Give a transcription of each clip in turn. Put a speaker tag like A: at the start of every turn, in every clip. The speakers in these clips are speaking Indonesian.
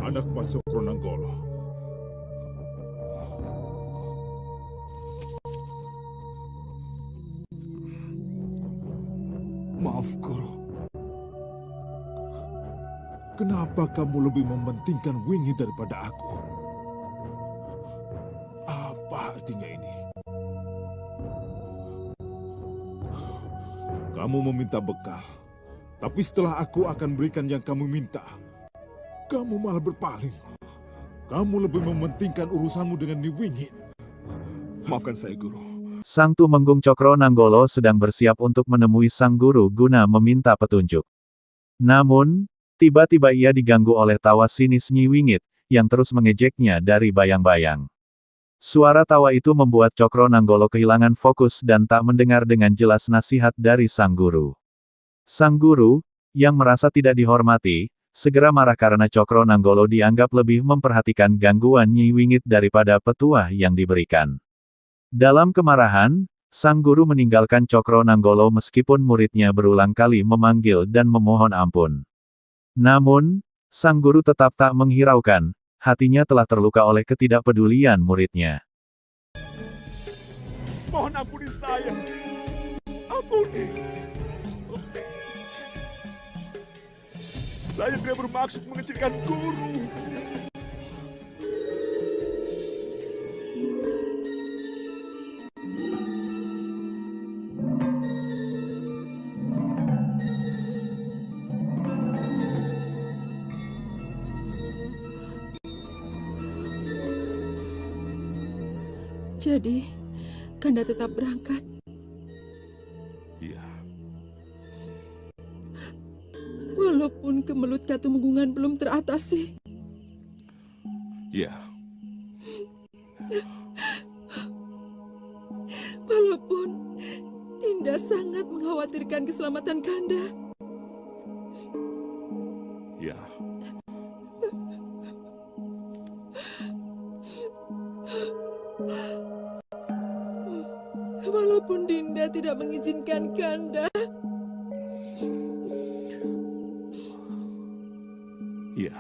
A: Anak Mas Cokronanggolo. Maaf, Guru. Kenapa kamu lebih mementingkan Wingi daripada aku? Apa artinya ini? Kamu meminta bekal, tapi setelah aku akan berikan yang kamu minta, kamu malah berpaling. Kamu lebih mementingkan urusanmu dengan Niwingit. Maafkan saya, Guru.
B: Sang Tumenggung Cokronanggolo sedang bersiap untuk menemui sang guru guna meminta petunjuk. Namun, tiba-tiba ia diganggu oleh tawa sinis Nyi Wingit, yang terus mengejeknya dari bayang-bayang. Suara tawa itu membuat Cokronanggolo kehilangan fokus dan tak mendengar dengan jelas nasihat dari sang guru. Sang guru, yang merasa tidak dihormati, segera marah karena Cokronanggolo dianggap lebih memperhatikan gangguan Nyi Wingit daripada petuah yang diberikan. Dalam kemarahan, sang guru meninggalkan Cokronanggolo meskipun muridnya berulang kali memanggil dan memohon ampun. Namun, sang guru tetap tak menghiraukan, hatinya telah terluka oleh ketidakpedulian muridnya.
A: Mohon ampuni saya. Ampuni. Saya tidak bermaksud mengecilkan guru.
C: Jadi, Kanda tetap berangkat?
A: Iya.
C: Walaupun kemelut Katumenggungan belum teratasi.
A: Iya.
C: Walaupun Dinda sangat mengkhawatirkan keselamatan Kanda.
A: Iya.
C: Walaupun Dinda tidak mengizinkan Kanda.
A: Iya.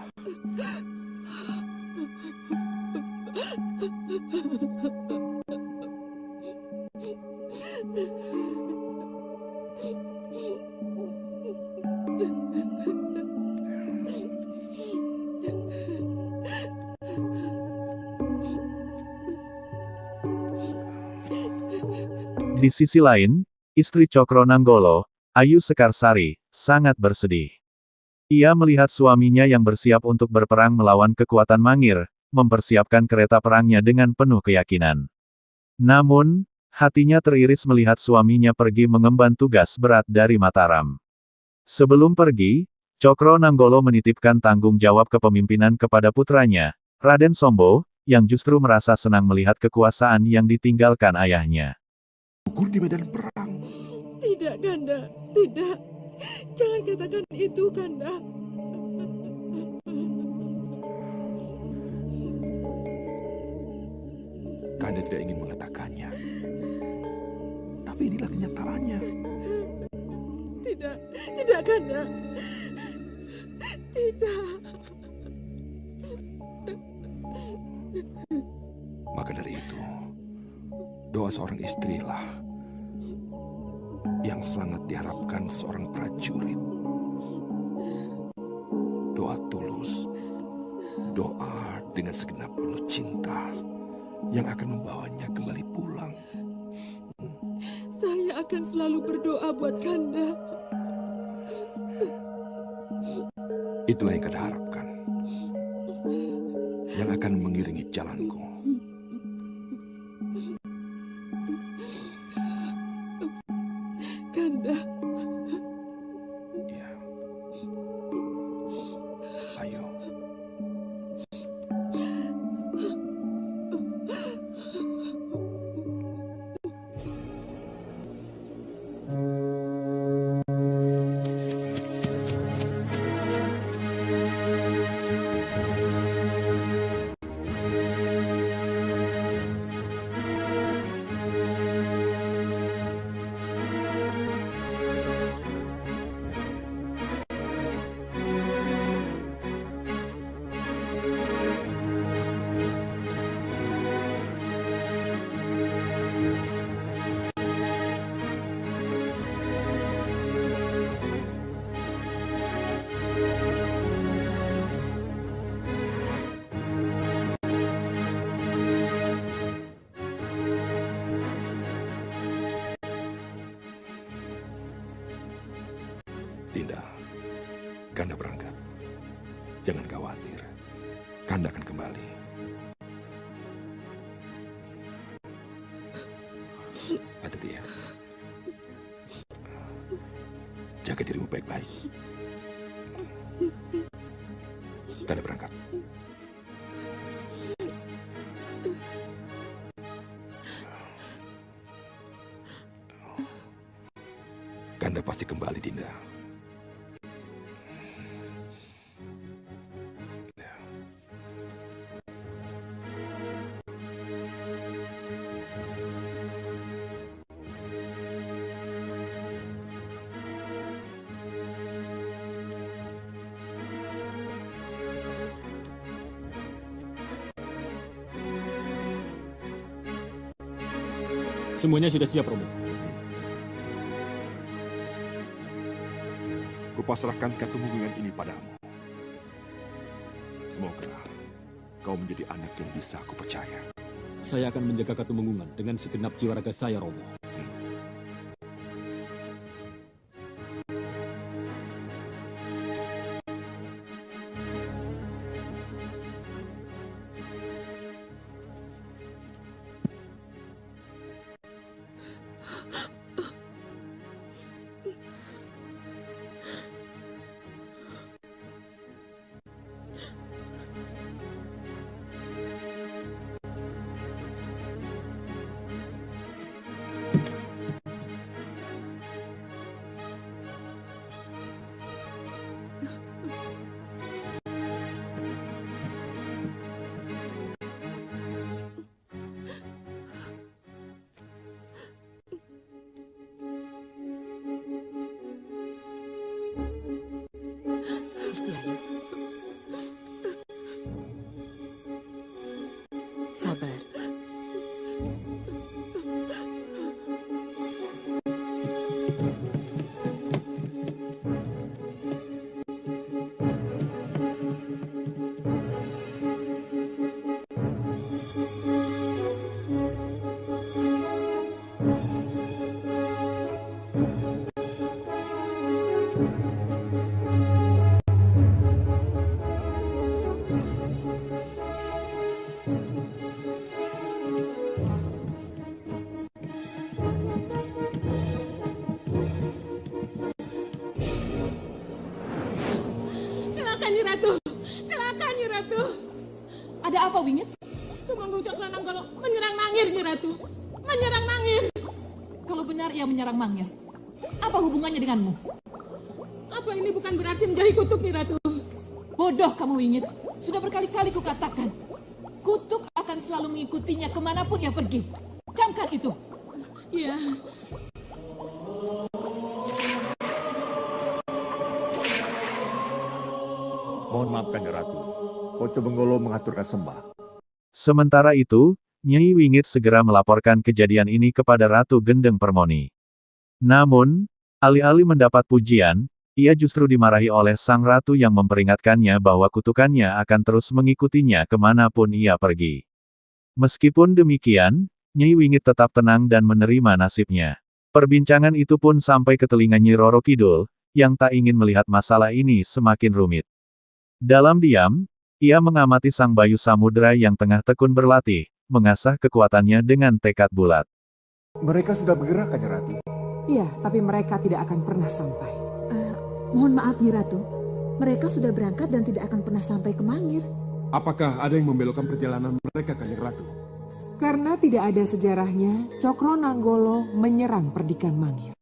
B: Di sisi lain, istri Cokronanggolo, Ayu Sekarsari, sangat bersedih. Ia melihat suaminya yang bersiap untuk berperang melawan kekuatan Mangir, mempersiapkan kereta perangnya dengan penuh keyakinan. Namun, hatinya teriris melihat suaminya pergi mengemban tugas berat dari Mataram. Sebelum pergi, Cokronanggolo menitipkan tanggung jawab kepemimpinan kepada putranya, Raden Sombo, yang justru merasa senang melihat kekuasaan yang ditinggalkan ayahnya.
A: Gugur di medan perang.
C: Tidak, Kanda. Tidak. Jangan katakan itu, Kanda.
A: Kanda tidak ingin mengatakannya. Tapi inilah kenyataannya.
C: Tidak. Tidak, Kanda. Tidak.
A: Maka dari itu, doa seorang istrilah yang sangat diharapkan seorang prajurit. Doa tulus
D: Doa dengan segenap penuh cinta yang akan membawanya kembali pulang.
C: Saya akan selalu berdoa buat Kanda.
D: Itulah yang Kanda harapkan, yang akan mengiringi jalanku.
C: Kanda,
D: Ya. Ayo. Dinda, Kanda berangkat. Jangan khawatir, Kanda akan kembali. Hati-hati ya. Jaga dirimu baik-baik. Kanda berangkat. Kanda pasti kembali, Dinda.
E: Semuanya sudah siap, Romo.
D: Kupasrahkan ketumunggungan ini padamu. Semoga kau menjadi anak yang bisa aku percaya.
E: Saya akan menjaga Katumenggungan dengan segenap jiwa raga saya, Romo.
C: Istiayu. Sabar.
F: Celaka Nyi Ratu! Celaka Nyi Ratu!
G: Ada apa, Wingit?
F: Tumenggung Cokronanggolo menyerang Mangir, Nyi Ratu! Menyerang Mangir!
G: Kalau benar ia menyerang Mangir, apa hubungannya denganmu?
F: Apa ini bukan berarti menjadi kutuk, Nyi Ratu?
G: Bodoh kamu, Wingit. Sudah berkali-kali kukatakan. Kutuk akan selalu mengikutinya kemanapun ia pergi. Camkan itu.
F: Iya.
H: Mohon maafkan, Nyi Ratu. Poco Benggolo mengaturkan sembah.
B: Sementara itu, Nyai Wingit segera melaporkan kejadian ini kepada Ratu Gendeng Permoni. Namun, alih-alih mendapat pujian, ia justru dimarahi oleh sang ratu yang memperingatkannya bahwa kutukannya akan terus mengikutinya kemanapun ia pergi. Meskipun demikian, Nyai Wingit tetap tenang dan menerima nasibnya. Perbincangan itu pun sampai ke telinga Nyi Roro Kidul, yang tak ingin melihat masalah ini semakin rumit. Dalam diam, ia mengamati sang Bayu Samudra yang tengah tekun berlatih, mengasah kekuatannya dengan tekad bulat.
H: Mereka sudah bergerak, Kanjeng Ratu.
C: Iya, tapi mereka tidak akan pernah sampai.
I: Mohon maaf, Nyi Ratu. Mereka sudah berangkat dan tidak akan pernah sampai ke Mangir.
D: Apakah ada yang membelokkan perjalanan mereka, Kanjeng Ratu?
C: Karena tidak ada sejarahnya, Cokro Nanggolo menyerang Perdikan Mangir.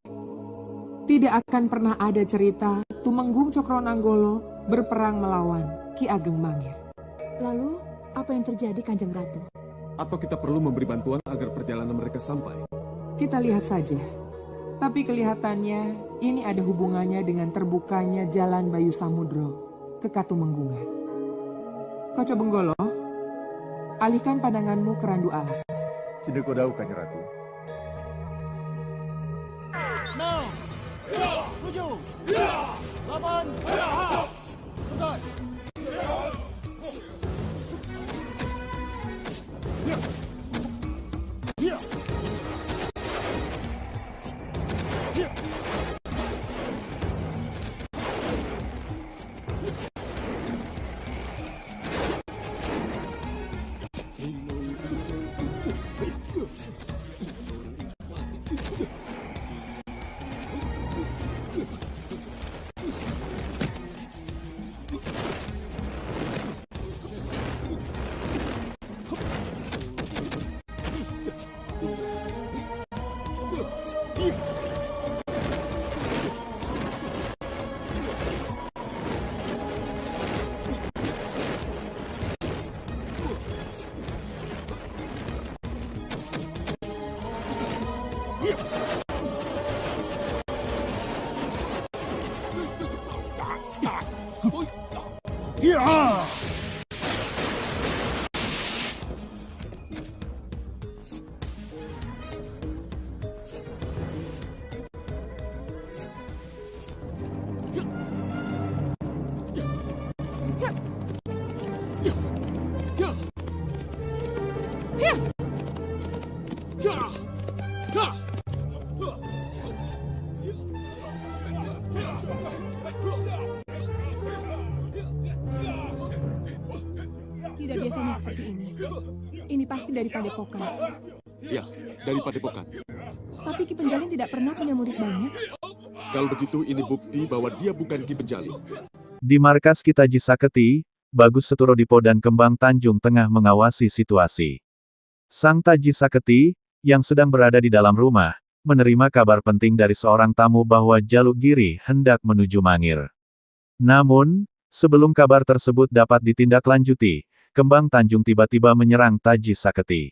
C: Tidak akan pernah ada cerita Tumenggung Cokro Nanggolo berperang melawan Ki Ageng Mangir.
I: Lalu, apa yang terjadi, Kanjeng Ratu?
D: Atau kita perlu memberi bantuan agar perjalanan mereka sampai?
C: Kita lihat saja. Tapi kelihatannya ini ada hubungannya dengan terbukanya jalan Bayu Samudro ke Katumenggungan. Koco Benggolo, alihkan pandanganmu ke Randu Alas.
H: Sini Kodau, Kanjeng Ratu.
I: Tidak biasanya seperti ini. Ini pasti dari Padepokan.
D: Ya, dari Padepokan.
I: Tapi Ki Penjalin tidak pernah punya murid banyak.
D: Kalau begitu ini bukti bahwa dia bukan Ki Penjalin.
B: Di markas Kitaji Saketi, Bagus Seturodipo dan Kembang Tanjung tengah mengawasi situasi. Sang Taji Saketi, yang sedang berada di dalam rumah, menerima kabar penting dari seorang tamu bahwa Jaluk Giri hendak menuju Mangir. Namun, sebelum kabar tersebut dapat ditindaklanjuti, Kembang Tanjung tiba-tiba menyerang Taji Saketi.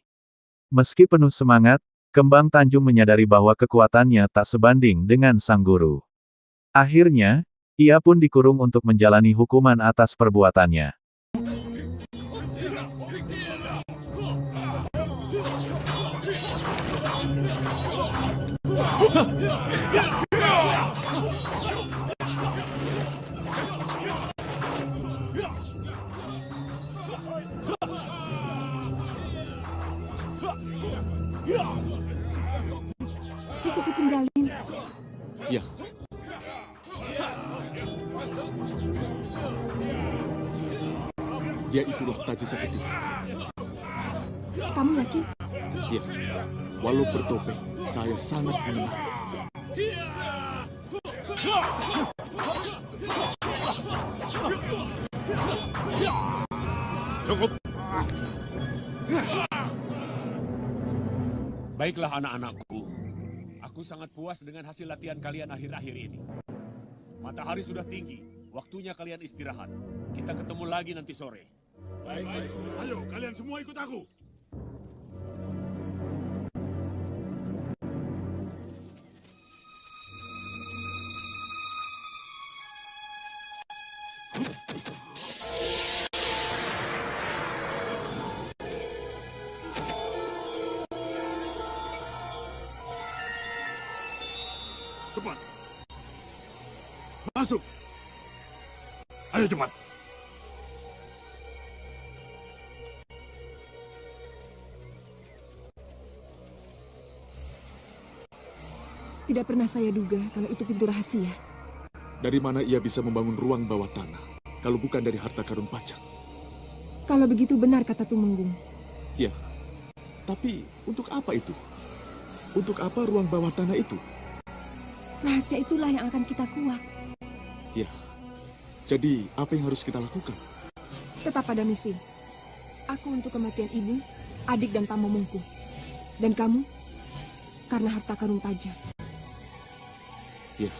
B: Meski penuh semangat, Kembang Tanjung menyadari bahwa kekuatannya tak sebanding dengan sang guru. Akhirnya, ia pun dikurung untuk menjalani hukuman atas perbuatannya.
I: Itu Ki Penjalin.
D: Ya. Dia itulah Taji Saketi.
I: Kamu yakin?
D: Ya, walau bertopeng, saya sangat mengenal.
E: Cukup. Baiklah anak-anakku. Aku sangat puas dengan hasil latihan kalian akhir-akhir ini. Matahari sudah tinggi. Waktunya kalian istirahat. Kita ketemu lagi nanti sore.
A: Baik. Ayo, kalian semua ikut aku. Cepat. Masuk. Ayo cepat.
I: Tidak pernah saya duga kalau itu pintu rahasia.
A: Dari mana ia bisa membangun ruang bawah tanah, kalau bukan dari harta karun pajak?
I: Kalau begitu benar kata Tumenggung.
A: Ya, tapi untuk apa itu? Untuk apa ruang bawah tanah itu?
I: Rahasia itulah yang akan kita kuak.
A: Ya, jadi apa yang harus kita lakukan?
I: Tetap pada misi. Aku untuk kematian ibu, adik dan pamomongku. Dan kamu, karena harta karun pajak.
A: Ya.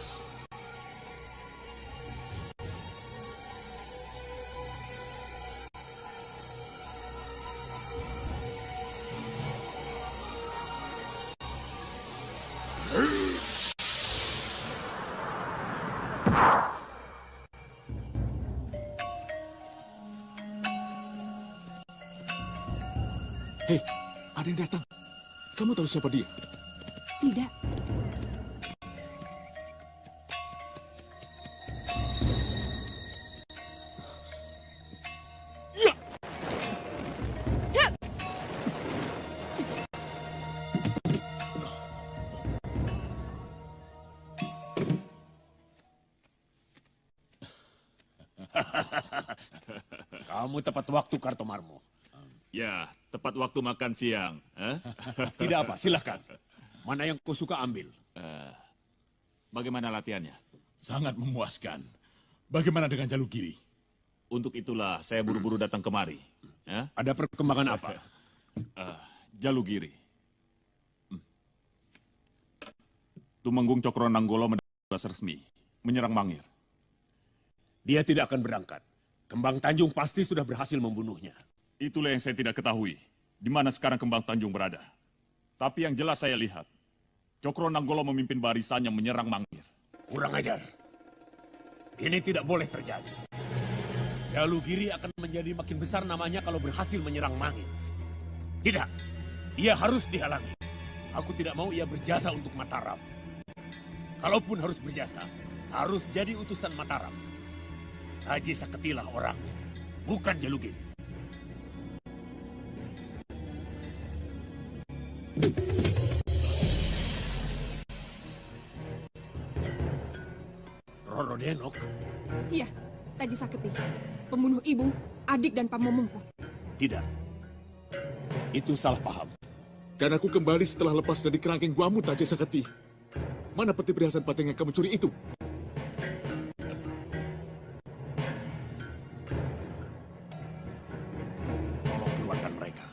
A: Hei, ada yang datang. Kamu tahu siapa dia?
I: Tidak.
E: Kamu tepat waktu, Kartomarmo.
J: Ya, tepat waktu makan siang.
E: Tidak apa, silahkan. Mana yang kau suka ambil?
J: Bagaimana latihannya?
H: Sangat memuaskan. Bagaimana dengan Jalugiri?
J: Untuk itulah saya buru-buru datang kemari.
E: Ada perkembangan apa?
J: Jalugiri. Tumenggung Cokronanggolo mendapat tugas resmi, menyerang Mangir.
E: Dia tidak akan berangkat. Kembang Tanjung pasti sudah berhasil membunuhnya.
J: Itulah yang saya tidak ketahui. Di mana sekarang Kembang Tanjung berada. Tapi yang jelas saya lihat, Cokronanggolo memimpin barisannya menyerang Mangir.
E: Kurang ajar. Ini tidak boleh terjadi. Jalugiri akan menjadi makin besar namanya kalau berhasil menyerang Mangir. Tidak. Ia harus dihalangi. Aku tidak mau ia berjasa untuk Mataram. Kalaupun harus berjasa, harus jadi utusan Mataram. Haji Saketilah orangnya, bukan Jalugiri. Roro Denok?
I: Iya, Taji Saketi. Pembunuh ibu, adik dan pamomongku.
E: Tidak. Itu salah paham.
A: Dan aku kembali setelah lepas dari kerangkeng guamu, Taji Saketi. Mana peti perhiasan pajang yang kamu curi itu?
E: Tolong keluarkan mereka.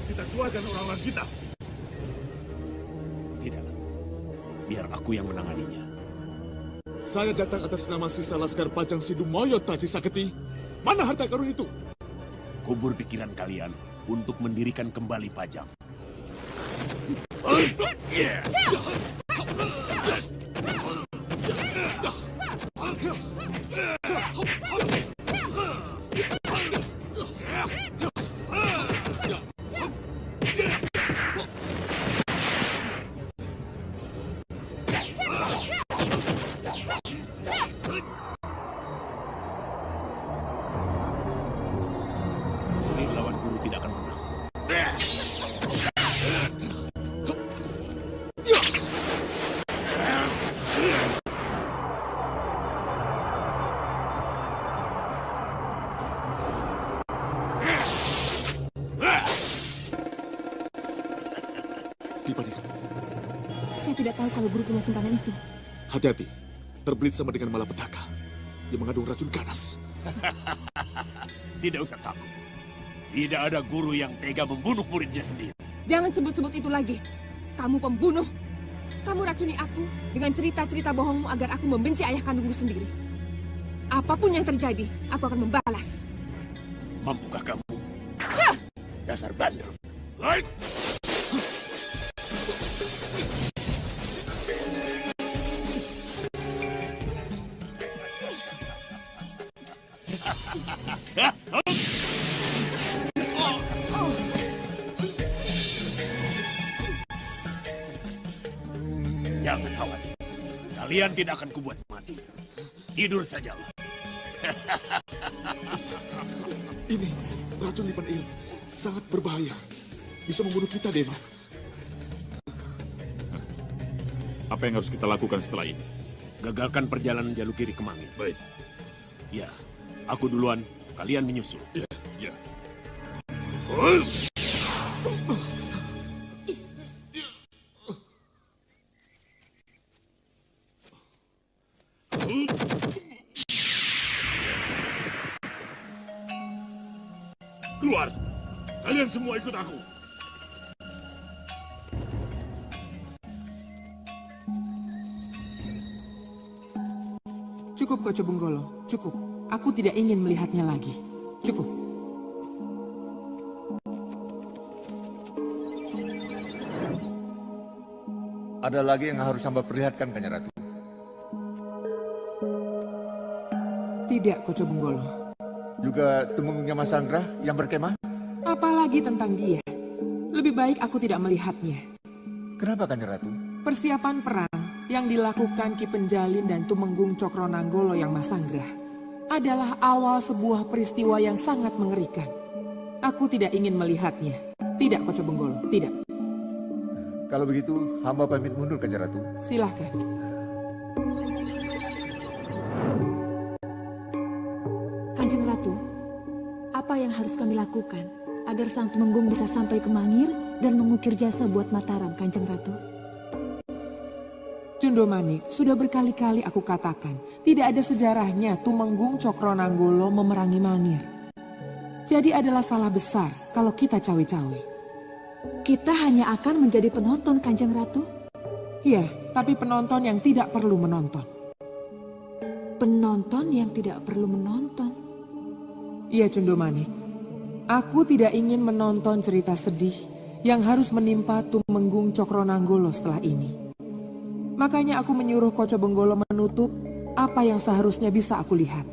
A: Kita keluarkan orang-orang kita.
E: Tidak. Biar aku yang menanganinya.
A: Saya datang atas nama sisa Laskar Pajang Sidumoyo, Taji Saketi. Mana harta karun itu?
E: Kubur pikiran kalian untuk mendirikan kembali Pajang. Murid lawan guru tidak akan menang.
I: Saya tidak tahu kalau guru punya simpanan itu.
A: Hati-hati, terbelit sama dengan malapetaka. Dia mengandung racun ganas.
E: Tidak usah takut. Tidak ada guru yang tega membunuh muridnya sendiri.
I: Jangan sebut-sebut itu lagi. Kamu pembunuh. Kamu racuni aku dengan cerita-cerita bohongmu agar aku membenci ayah kandungku sendiri. Apapun yang terjadi, aku akan membalas.
E: Mampukah kamu? Dasar bandel. Hai! Jangan khawatir. Kalian tidak akan kubuat mati. Tidur saja.
A: Ini racun Lipan Il sangat berbahaya. Bisa membunuh kita, Dewa.
J: Apa yang harus kita lakukan setelah ini?
E: Gagalkan perjalanan jalur kiri ke Mangin.
J: Baik.
E: Ya, aku duluan. Kalian menyusul.
J: Ya, ya.
A: Keluar! Kalian semua ikut aku.
C: Cukup, Koco Benggolo. Cukup. Aku tidak ingin melihatnya lagi. Cukup.
H: Ada lagi yang harus hamba perlihatkan, Kanjeng Ratu.
C: Tidak, Koco Benggolo.
H: Juga Tumenggungnya Mas Anggrah yang berkemah?
C: Apalagi tentang dia. Lebih baik aku tidak melihatnya.
H: Kenapa, Kanjeng Ratu?
C: Persiapan perang yang dilakukan Ki Penjalin dan Tumenggung Cokronanggolo yang Masanggrah adalah awal sebuah peristiwa yang sangat mengerikan. Aku tidak ingin melihatnya. Tidak, Koco Benggolo, tidak.
H: Kalau begitu, hamba pamit mundur, Kanjeng Ratu.
C: Silahkan.
G: Kanjeng Ratu, apa yang harus kami lakukan agar Sang Tumenggung bisa sampai ke Mangir dan mengukir jasa buat Mataram, Kanjeng Ratu?
C: Cundomanik, sudah berkali-kali aku katakan, tidak ada sejarahnya Tumenggung Cokronanggolo memerangi Mangir. Jadi adalah salah besar kalau kita cawe-cawe.
G: Kita hanya akan menjadi penonton, Kanjeng Ratu.
C: Ya, tapi penonton yang tidak perlu menonton.
G: Penonton yang tidak perlu menonton.
C: Iya, Cundomanik. Aku tidak ingin menonton cerita sedih yang harus menimpa Tumenggung Cokronanggolo setelah ini. Makanya aku menyuruh Koco Benggolo menutup apa yang seharusnya bisa aku lihat.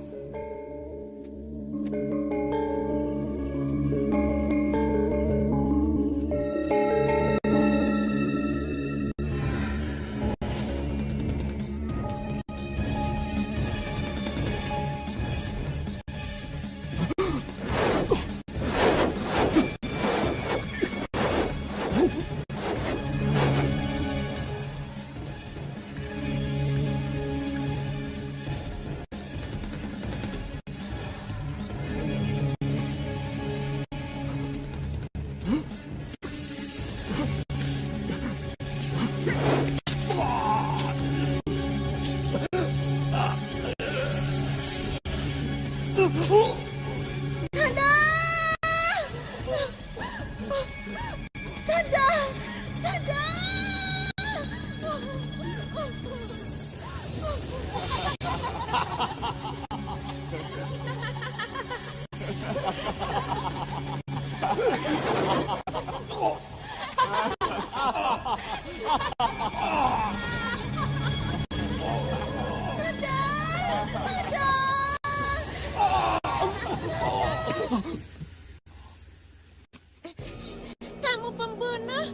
F: Kamu pembunuh.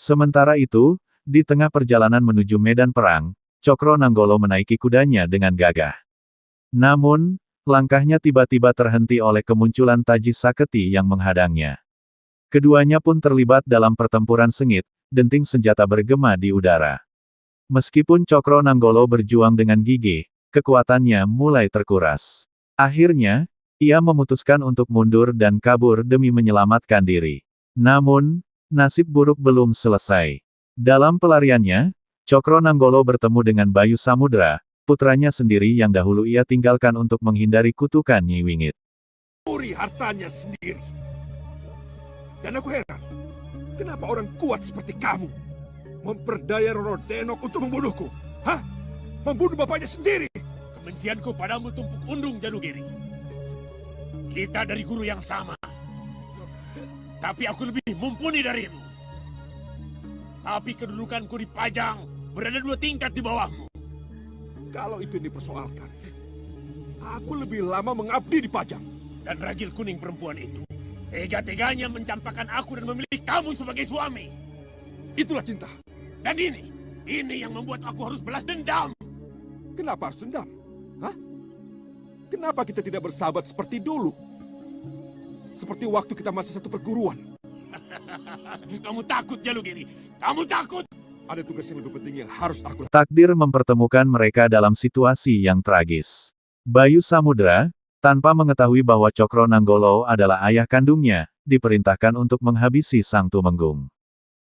B: Sementara itu, di tengah perjalanan menuju medan perang, Cokro Nanggolo menaiki kudanya dengan gagah. Namun, langkahnya tiba-tiba terhenti oleh kemunculan Taji Saketi yang menghadangnya. Keduanya pun terlibat dalam pertempuran sengit, denting senjata bergema di udara. Meskipun Cokro Nanggolo berjuang dengan gigih, kekuatannya mulai terkuras. Akhirnya, ia memutuskan untuk mundur dan kabur demi menyelamatkan diri. Namun, nasib buruk belum selesai. Dalam pelariannya, Cokro Nanggolo bertemu dengan Bayu Samudra, putranya sendiri yang dahulu ia tinggalkan untuk menghindari kutukan Nyi Wingit.
D: Uri hartanya sendiri. Dan aku heran, kenapa orang kuat seperti kamu memperdaya Roro Denok untuk membunuhku? Hah? Membunuh bapaknya sendiri?
E: Kebencianku padamu tumpuk undung, Jalugiri. Kita dari guru yang sama. Tapi aku lebih mumpuni darimu. Tapi kedudukanku di Pajang berada 2 tingkat di bawahmu.
D: Kalau itu dipersoalkan, aku lebih lama mengabdi di Pajang.
E: Dan ragil kuning perempuan itu tega-teganya mencampakkan aku dan memilih kamu sebagai suami.
D: Itulah cinta.
E: Dan ini yang membuat aku harus balas dendam.
D: Kenapa harus dendam? Hah? Kenapa kita tidak bersahabat seperti dulu? Seperti waktu kita masih satu perguruan.
E: Kamu takut, Jalugiri. Kamu takut.
D: Ada tugas yang lebih penting yang harus aku lakukan.
B: Takdir mempertemukan mereka dalam situasi yang tragis. Bayu Samudra, tanpa mengetahui bahwa Cokro Nanggolo adalah ayah kandungnya, diperintahkan untuk menghabisi Sang Tumenggung.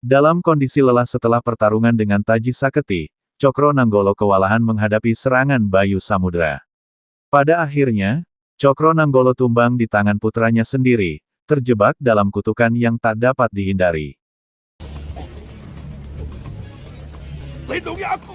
B: Dalam kondisi lelah setelah pertarungan dengan Taji Saketi, Cokro Nanggolo kewalahan menghadapi serangan Bayu Samudra. Pada akhirnya, Cokro Nanggolo tumbang di tangan putranya sendiri, terjebak dalam kutukan yang tak dapat dihindari.
D: Lindungi aku!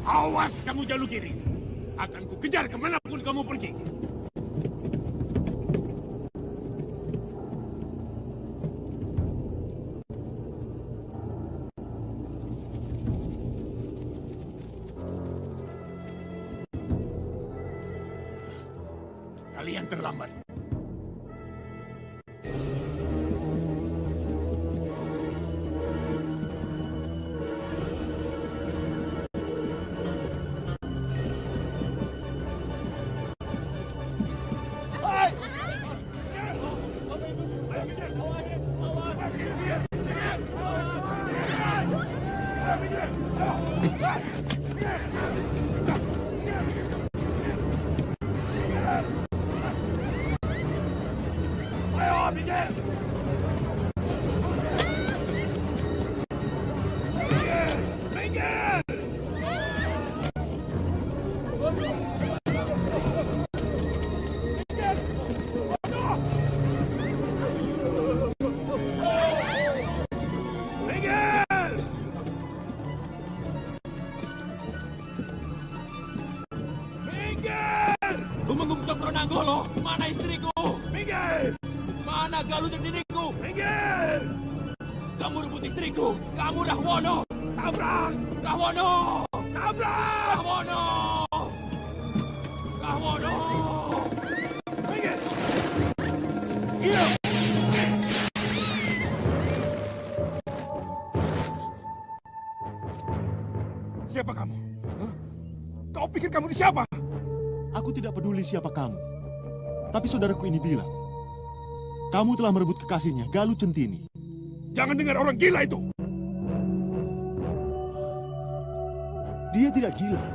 E: Awas kamu, Jalugiri. Akan kukejar kemanapun kamu pergi. Kalian terlambat. Tumenggung Cokro Nanggolo, mana istriku? Minggir! Mana Galuh Jendiniku? Minggir! Kamu rebut istriku, kamu Rahwono! Tabrak! Rahwono! Tabrak! Rahwono! Rahwono! Minggir! Iya!
D: Siapa kamu? Hah? Kau pikir kamu ini siapa?
K: Aku tidak peduli siapa kamu. Tapi saudaraku ini bilang, kamu telah merebut kekasihnya, Galuh Centini.
D: Jangan dengar orang gila itu.
K: Dia tidak gila.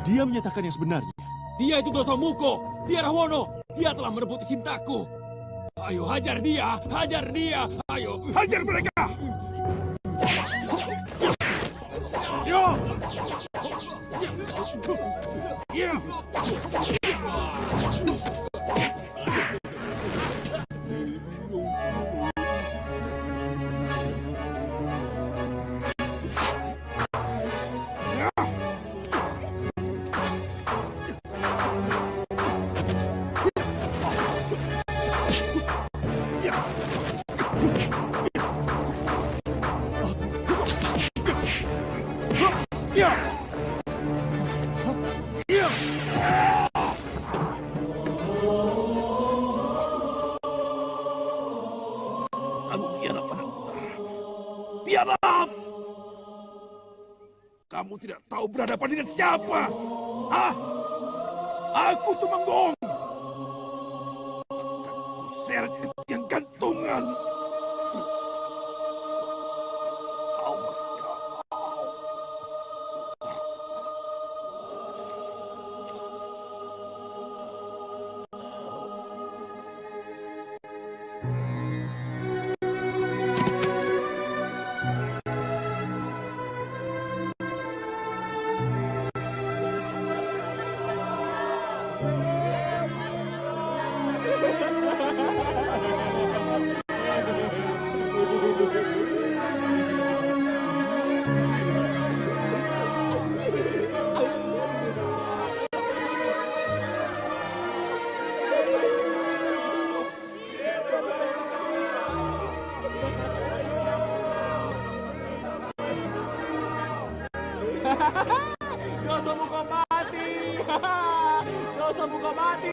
K: Dia menyatakan yang sebenarnya.
E: Dia itu Doso Muko, dia Rahwono, dia telah merebut cintaku. Ayo hajar dia, ayo.
D: Hajar mereka!
E: Yo!
D: Iya! kamu tidak tahu berhadapan dengan siapa? Hah? Aku Tumenggung. Akan kuseret ke tiang gantungan. Awas kau.
L: Dosa muka mati. Dosa muka mati.